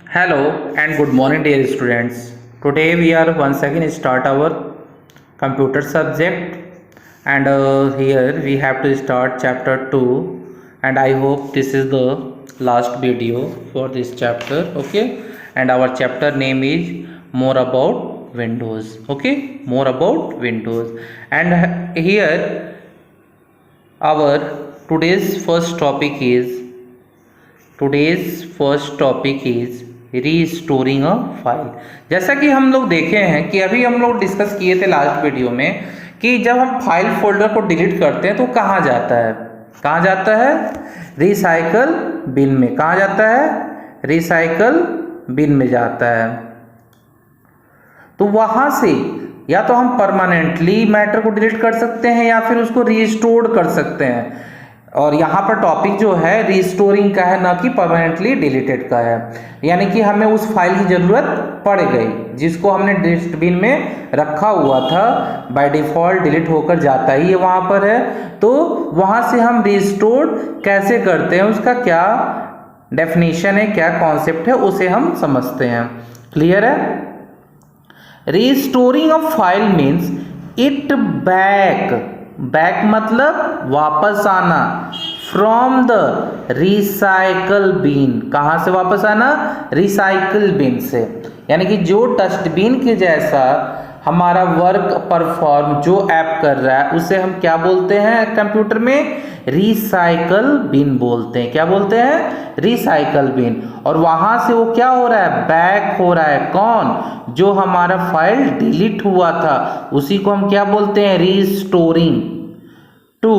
Hello and good morning, dear students. Today we are once again start our computer subject, and here we have to start chapter 2, and I hope this is the last video for this chapter. Okay, and our chapter name is more about Windows. Okay, more about Windows, and here our today's first topic is today's first topic is restoring a file. जैसा कि हम लोग देखे हैं कि अभी हम लोग डिस्कस किए थे लास्ट वीडियो में कि जब हम फाइल फोल्डर को डिलीट करते हैं तो कहाँ जाता है, कहाँ जाता है, रिसाइकल बिन में। कहाँ जाता है, रिसाइकल बिन में जाता है। तो वहाँ से या तो हम परमानेंटली मैटर को डिलीट कर सकते हैं या फिर उसको रीस्टोर कर सकते हैं। और यहाँ पर टॉपिक जो है रिस्टोरिंग का है, ना कि परमानेंटली डिलीटेड का है। यानी कि हमें उस फाइल की ज़रूरत पड़ गई जिसको हमने डस्टबिन में रखा हुआ था, बाय डिफ़ॉल्ट डिलीट होकर जाता ही है वहाँ पर है। तो वहाँ से हम रिस्टोर कैसे करते हैं, उसका क्या डेफिनेशन है, क्या कॉन्सेप्ट है, उसे हम समझते हैं। क्लियर है। Restoring of file means it back मतलब वापस आना, फ्रॉम द रिसाइकल बिन। कहाँ से वापस आना, रिसाइकल बिन से। यानी कि जो डस्टबिन के जैसा हमारा वर्क परफॉर्म जो ऐप कर रहा है उसे हम क्या बोलते हैं कंप्यूटर में, रिसाइकल बिन बोलते हैं। क्या बोलते हैं, रिसाइकल बिन। और वहां से वो क्या हो रहा है, बैक हो रहा है। कौन, जो हमारा फाइल डिलीट हुआ था उसी को हम क्या बोलते हैं, restoring to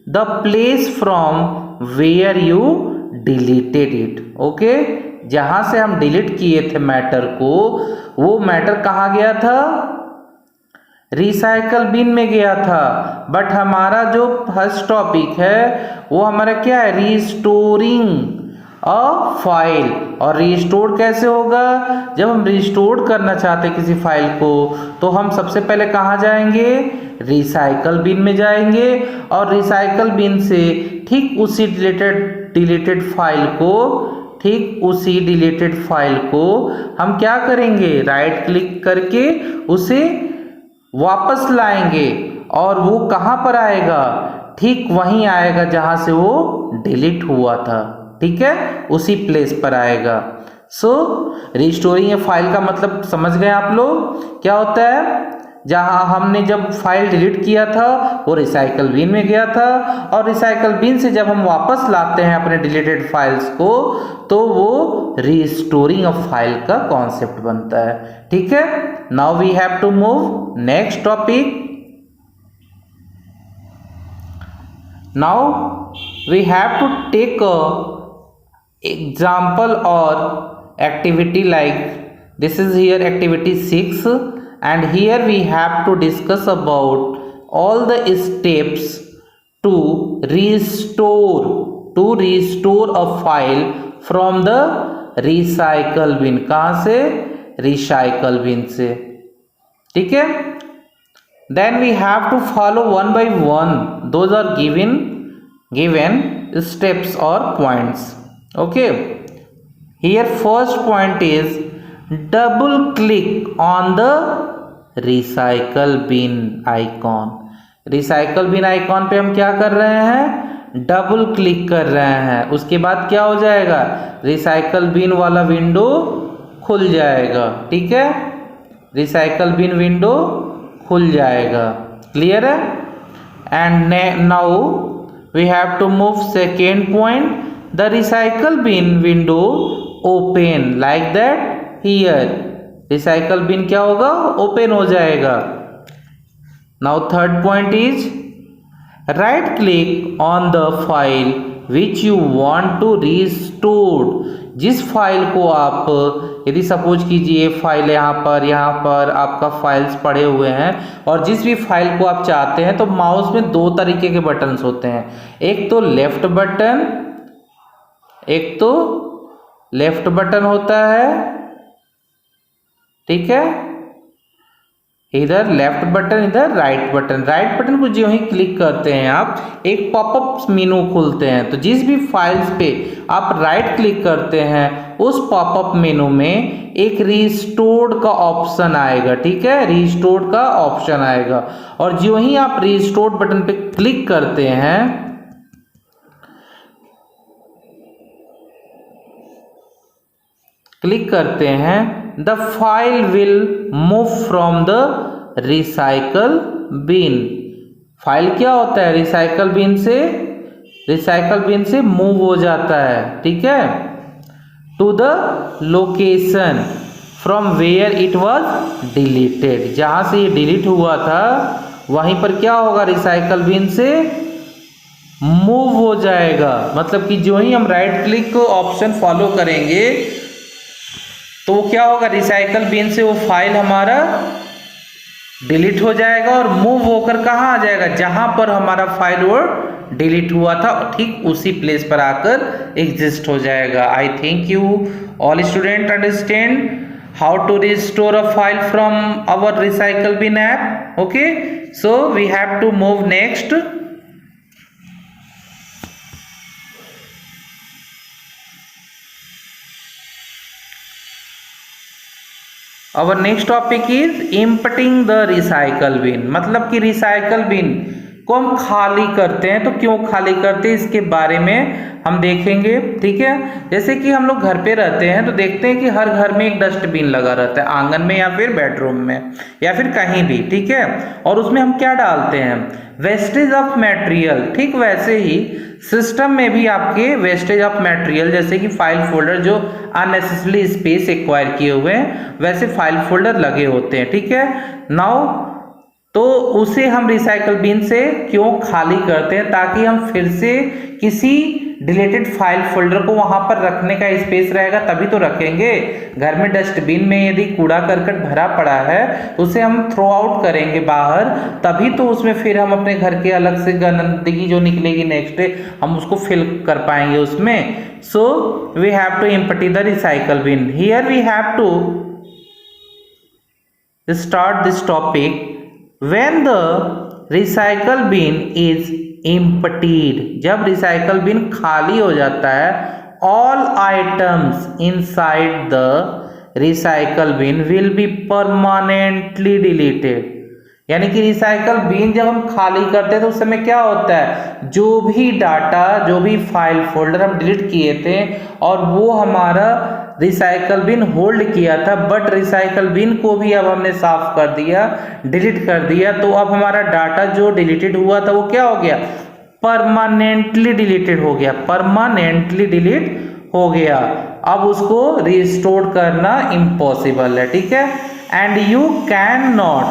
the place from where you deleted it. Okay, जहां से हम डिलीट किए थे मैटर को, वो मैटर कहाँ गया था, रिसाइकल बिन में गया था। बट हमारा जो फर्स्ट टॉपिक है वो हमारा क्या है, रिस्टोरिंग अ फाइल। और रिस्टोर कैसे होगा, जब हम रिस्टोर करना चाहते हैं किसी फाइल को तो हम सबसे पहले कहाँ जाएंगे, रिसाइकल बिन में जाएंगे। और रिसाइकल बिन से ठीक उसी डिलीटेड फाइल को हम क्या करेंगे, राइट क्लिक करके उसे वापस लाएंगे। और वो कहाँ पर आएगा, ठीक वहीं आएगा जहां से वो डिलीट हुआ था। ठीक है, उसी प्लेस पर आएगा। सो रिस्टोरिंग ए फाइल का मतलब समझ गए आप लोग, क्या होता है, जहां हमने जब फाइल डिलीट किया था वो रिसाइकल बिन में गया था, और रिसाइकल बिन से जब हम वापस लाते हैं अपने डिलीटेड फाइल्स को तो वो रिस्टोरिंग ऑफ फाइल का कॉन्सेप्ट बनता है। ठीक है, now we have to move next topic. Now we have to take a example or activity like this is here activity 6, and here we have to discuss about all the steps to restore a file from the recycle bin। कहाँ से, recycle bin से। ठीक है, then we have to follow one by one, those are given steps or points। Okay, here first point is double click on the recycle bin icon। recycle bin icon पे हम क्या कर रहे हैं, double click कर रहे हैं। उसके बाद क्या हो जाएगा, रिसाइकल बिन वाला विंडो खुल जाएगा। ठीक है, रिसाइकल बिन विंडो खुल जाएगा। क्लियर है। And now we have to move second point, the recycle bin window open like that here। recycle bin क्या होगा, open हो जाएगा। now third point is right click on the file which you want to restore। जिस file को आप, यदि suppose कीजिए file यहाँ पर आपका फाइल्स पड़े हुए हैं और जिस भी फाइल को आप चाहते हैं तो माउस में दो तरीके के बटन्स होते हैं, एक तो लेफ्ट बटन होता है। ठीक है, इधर लेफ्ट बटन, इधर राइट बटन। राइट बटन को जो ही क्लिक करते हैं आप, एक पॉपअप मेनू खुलते हैं। तो जिस भी फाइल्स पे आप राइट क्लिक करते हैं उस पॉपअप मेनू में एक रिस्टोर्ड का ऑप्शन आएगा, ठीक है, रिस्टोर्ड का ऑप्शन आएगा। और जो ही आप रिस्टोर्ड बटन पे क्लिक करते हैं the file will move from the recycle bin. File क्या होता है, रिसाइकल बिन से मूव हो जाता है, ठीक है, to the location from where it was deleted. जहां से ये डिलीट हुआ था वहीं पर क्या होगा, रिसाइकल बिन से मूव हो जाएगा। मतलब कि जो ही हम राइट क्लिक ऑप्शन फॉलो करेंगे तो वो क्या होगा, रिसाइकल बिन से वो फाइल हमारा डिलीट हो जाएगा और मूव होकर कहाँ आ जाएगा, जहां पर हमारा फाइल वो डिलीट हुआ था ठीक उसी प्लेस पर आकर एग्जिस्ट हो जाएगा। I think you all student understand how to restore a file from our recycle bin app. Okay, so we have to move next. Our next topic is emptying the recycle bin। मतलब कि recycle bin को हम खाली करते हैं, तो क्यों खाली करते हैं इसके बारे में हम देखेंगे, ठीक है। जैसे कि हम लोग घर पे रहते हैं तो देखते हैं कि हर घर में एक डस्टबिन लगा रहता है, आंगन में या फिर बेडरूम में या फिर कहीं भी, ठीक है। और उसमें हम क्या डालते हैं, वेस्टेज ऑफ मटेरियल। ठीक वैसे ही सिस्टम में भी आपके वेस्टेज ऑफ मटेरियल जैसे कि फाइल फोल्डर जो अननेसेसरी स्पेस एक्वायर किए हुए हैं वैसे फाइल फोल्डर लगे होते हैं, ठीक है। नाउ तो उसे हम रिसाइकल बिन से क्यों खाली करते हैं, ताकि हम फिर से किसी डिलीटेड फाइल फोल्डर को वहां पर रखने का स्पेस रहेगा तभी तो रखेंगे। घर में डस्टबिन में यदि कूड़ा करकट भरा पड़ा है तो उसे हम थ्रो आउट करेंगे बाहर, तभी तो उसमें फिर हम अपने घर के अलग से गंदगी जो निकलेगी नेक्स्ट डे हम उसको फिल कर पाएंगे उसमें। So we have to empty the recycle bin. Here we have to start this topic when the recycle bin is emptied। जब रिसाइकल बिन खाली हो जाता है, all items inside the recycle bin will be permanently deleted। यानी कि recycle bin जब हम खाली करते हैं तो उस समय क्या होता है, जो भी डाटा जो भी फाइल फोल्डर हम डिलीट किए थे और वो हमारा रिसाइकल बिन होल्ड किया था, बट रिसाइकल बिन को भी अब हमने साफ कर दिया, डिलीट कर दिया, तो अब हमारा डाटा जो डिलीटेड हुआ था वो क्या हो गया, परमानेंटली डिलीटेड हो गया, परमानेंटली डिलीट हो गया। अब उसको रिस्टोर करना इम्पॉसिबल है, ठीक है। And you can not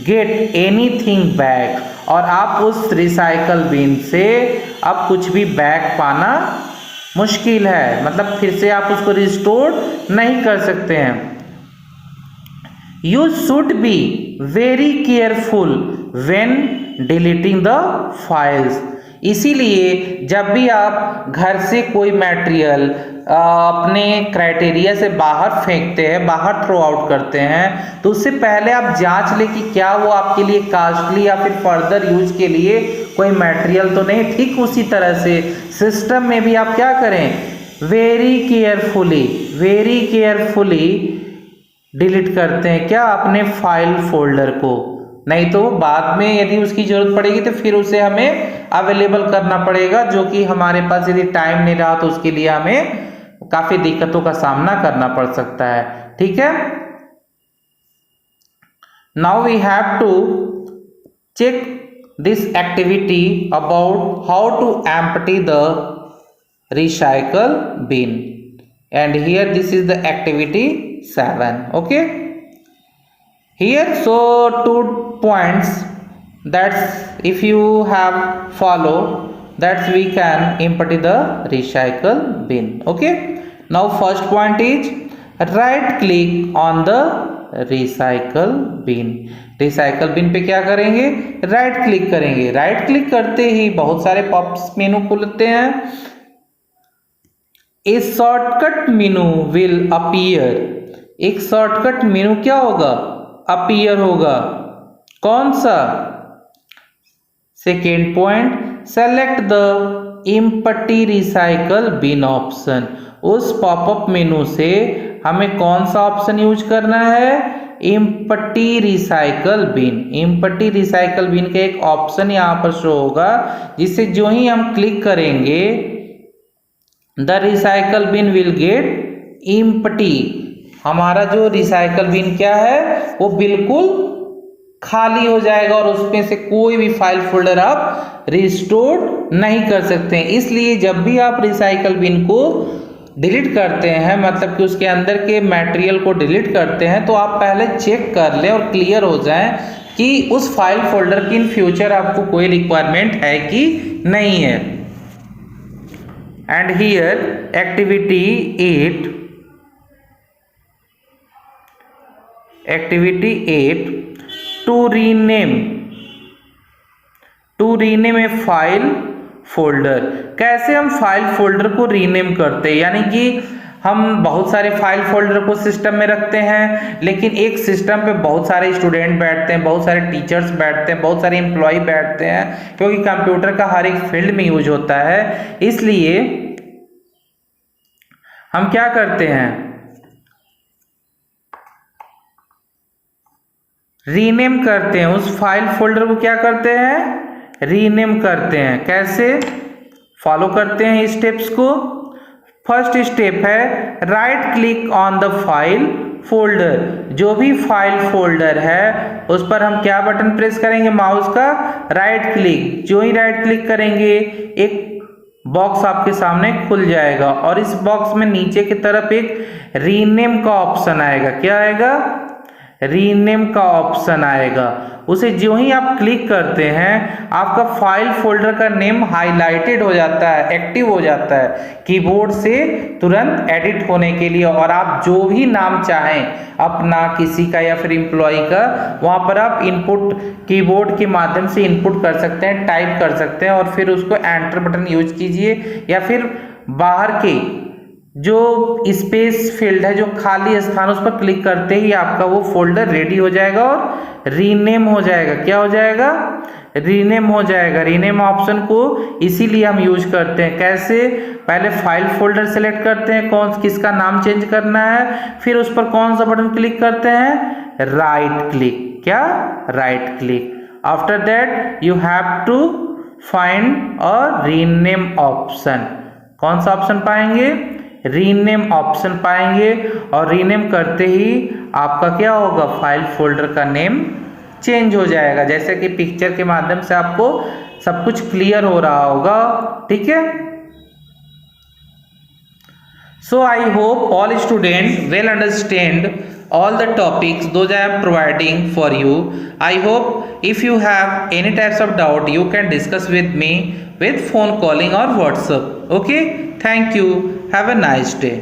get anything back. और आप उस रिसाइकल बिन से अब कुछ भी बैक पाना मुश्किल है, मतलब फिर से आप उसको रिस्टोर नहीं कर सकते हैं। You should be very careful when deleting the files. इसीलिए जब भी आप घर से कोई मटेरियल अपने क्राइटेरिया से बाहर फेंकते हैं, बाहर थ्रो आउट करते हैं, तो उससे पहले आप जांच लें कि क्या वो आपके लिए कास्टली या फिर फर्दर यूज के लिए कोई मटेरियल तो नहीं। ठीक उसी तरह से सिस्टम में भी आप क्या करें, वेरी केयरफुली डिलीट करते हैं क्या, अपने फाइल फोल्डर को। नहीं तो बाद में यदि उसकी जरूरत पड़ेगी तो फिर उसे हमें अवेलेबल करना पड़ेगा, जो कि हमारे पास यदि टाइम नहीं रहा तो उसके लिए हमें काफी दिक्कतों का सामना करना पड़ सकता है, ठीक है। Now we have to check this activity about how to empty the recycle bin, and here this is the activity 7। okay, here so 2 points that's if you have followed that we can empty the recycle bin। okay, now first point is right click on the recycle bin। recycle bin पे क्या करेंगे, right click करेंगे। Right click करते ही बहुत सारे pops menu खुलते हैं। A shortcut menu will appear. एक शॉर्टकट मेनू क्या होगा, अपीयर होगा। कौन सा? Second point, select the empty recycle bin option. उस पॉपअप मेनू से हमें कौन सा ऑप्शन यूज करना है? Empty recycle bin. Empty recycle bin का एक ऑप्शन यहाँ पर शो होगा, जिससे जो ही हम क्लिक करेंगे the recycle bin will get empty. हमारा जो रिसाइकल बिन क्या है वो बिल्कुल खाली हो जाएगा और उसमें से कोई भी फाइल फोल्डर आप रिस्टोर नहीं कर सकते हैं। इसलिए जब भी आप रिसाइकल बिन को डिलीट करते हैं, मतलब कि उसके अंदर के मटेरियल को डिलीट करते हैं, तो आप पहले चेक कर लें और क्लियर हो जाएं कि उस फाइल फोल्डर की इन फ्यूचर आपको कोई रिक्वायरमेंट है कि नहीं है। And here activity 8 to rename a file folder. कैसे हम फाइल फोल्डर को रीनेम करते हैं, यानी कि हम बहुत सारे फाइल फोल्डर को सिस्टम में रखते हैं, लेकिन एक सिस्टम पे बहुत सारे स्टूडेंट बैठते हैं, बहुत सारे टीचर्स बैठते हैं, बहुत सारे एम्प्लॉय बैठते हैं, क्योंकि कंप्यूटर का हर एक फील्ड में यूज होता है। इसलिए हम क्या करते हैं, रीनेम करते हैं। उस फाइल फोल्डर को क्या करते हैं? रीनेम करते हैं। कैसे? फॉलो करते हैं स्टेप्स को। फर्स्ट स्टेप है right click on the file folder. जो भी फाइल फोल्डर है उस पर हम क्या बटन प्रेस करेंगे? माउस का राइट क्लिक। जो ही राइट क्लिक करेंगे एक बॉक्स आपके सामने खुल जाएगा और इस बॉक्स में नीचे की तरफ एक रीनेम का ऑप्शन आएगा। क्या आएगा? रीनेम का ऑप्शन आएगा। उसे जो ही आप क्लिक करते हैं आपका फाइल फोल्डर का नेम हाईलाइटेड हो जाता है, एक्टिव हो जाता है कीबोर्ड से तुरंत एडिट होने के लिए, और आप जो भी नाम चाहें अपना, किसी का या फिर एम्प्लॉय का, वहां पर आप इनपुट कीबोर्ड के माध्यम से इनपुट कर सकते हैं, टाइप कर सकते हैं और फिर उसको एंटर बटन यूज कीजिए, या फिर बाहर के जो स्पेस फील्ड है, जो खाली स्थान, उस पर क्लिक करते ही आपका वो फोल्डर रेडी हो जाएगा और रीनेम हो जाएगा। क्या हो जाएगा? रीनेम हो जाएगा। रीनेम ऑप्शन को इसीलिए हम यूज करते हैं। कैसे? पहले फाइल फोल्डर सेलेक्ट करते हैं, कौन किसका नाम चेंज करना है, फिर उस पर कौन सा बटन क्लिक करते हैं? Right click. क्या? Right click. After that you have to find a rename option. कौन सा ऑप्शन पाएंगे? रीनेम ऑप्शन पाएंगे, और रीनेम करते ही आपका क्या होगा? फाइल फोल्डर का नेम चेंज हो जाएगा। जैसे कि पिक्चर के माध्यम से आपको सब कुछ क्लियर हो रहा होगा। ठीक है? So I hope all student well understand all the topics those I am providing for you. I hope if you have any types of doubt you can discuss with me with phone calling or WhatsApp. Okay, thank you, have a nice day.